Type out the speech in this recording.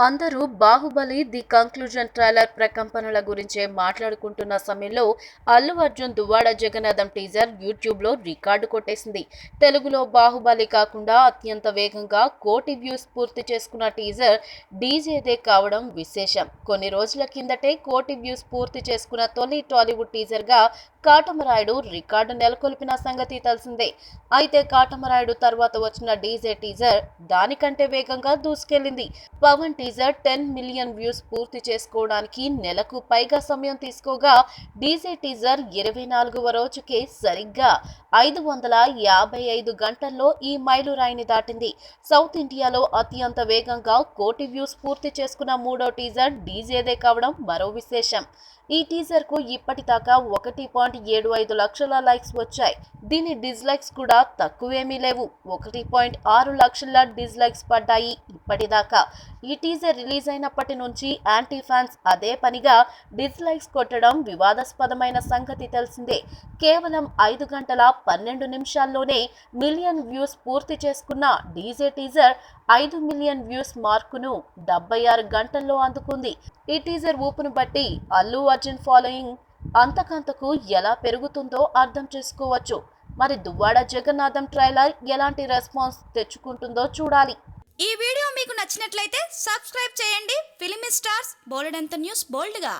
అందరూ 'Baahubali the conclusion' trailer ప్రకంపనల గురించే మాట్లాడుకుంటున్న సమయంలో అల్లు అర్జున్ 'దువ్వాడ జగన్నాథం' టీజర్ యూట్యూబ్లో రికార్డు కొట్టేసింది. తెలుగులో 'బాహుబలి' కాకుండా అత్యంత వేగంగా 1,00,00,000 వ్యూస్ పూర్తి చేసుకున్న టీజర్ డీజేదే కావడం విశేషం. కొన్ని రోజుల కిందటే 1,00,00,000 వ్యూస్ పూర్తి చేసుకున్న తొలి టాలీవుడ్ టీజర్గా 'కాటమరాయుడు' రికార్డు నెలకొల్పిన సంగతి తెలిసిందే. అయితే 'కాటమరాయుడు' తర్వాత వచ్చిన డీజే టీజర్ దానికంటే వేగంగా దూసుకెళ్లింది. పవన్ టీజర్ 10 మిలియన్ వ్యూస్ పూర్తి చేసుకోవడానికి నెలకు పైగా సమయం తీసుకోగా, డీజే టీజర్ 24వ రోజుకే సరిగ్గా 555 గంటల్లో ఈ మైలురాయిని దాటింది. సౌత్ ఇండియాలో అత్యంత వేగంగా 1,00,00,000 వ్యూస్ పూర్తి చేసుకున్న మూడో టీజర్ డీజేదే కావడం మరో విశేషం. ఈ టీజర్ కు ఇప్పటిదాకా 1.75 లక్షల లైక్స్ వచ్చాయి. దీని డిస్లైక్స్ కూడా తక్కువేమీ లేవు. 1.6 లక్షల డిస్లైక్స్ పడ్డాయి ఇప్పటిదాకా. ఈ టీజర్ రిలీజ్ అయినప్పటి నుంచి యాంటీ ఫ్యాన్స్ అదే పనిగా డిస్లైక్స్ కొట్టడం వివాదాస్పదమైన సంగతి తెలిసిందే. కేవలం 5 గంటల 12 నిమిషాల్లోనే మిలియన్ వ్యూస్ పూర్తి చేసుకున్న డీజే టీజర్ 5 మిలియన్ వ్యూస్ మార్కును 76 గంటల్లో అందుకుంది. ఈ టీజర్ ఊపును బట్టి అల్లు అర్జున్ ఫాలోయింగ్ అంతకంతకు ఎలా పెరుగుతుందో అర్థం చేసుకోవచ్చు. మరి 'దువ్వాడ జగన్నాథం' ట్రైలర్ ఎలాంటి రెస్పాన్స్ తెచ్చుకుంటుందో చూడాలి. ఈ వీడియో మీకు నచ్చినట్లయితే సబ్స్క్రైబ్ చేయండి. ఫిలిమి స్టార్స్ బోలెడంత న్యూస్ బోల్డ్గా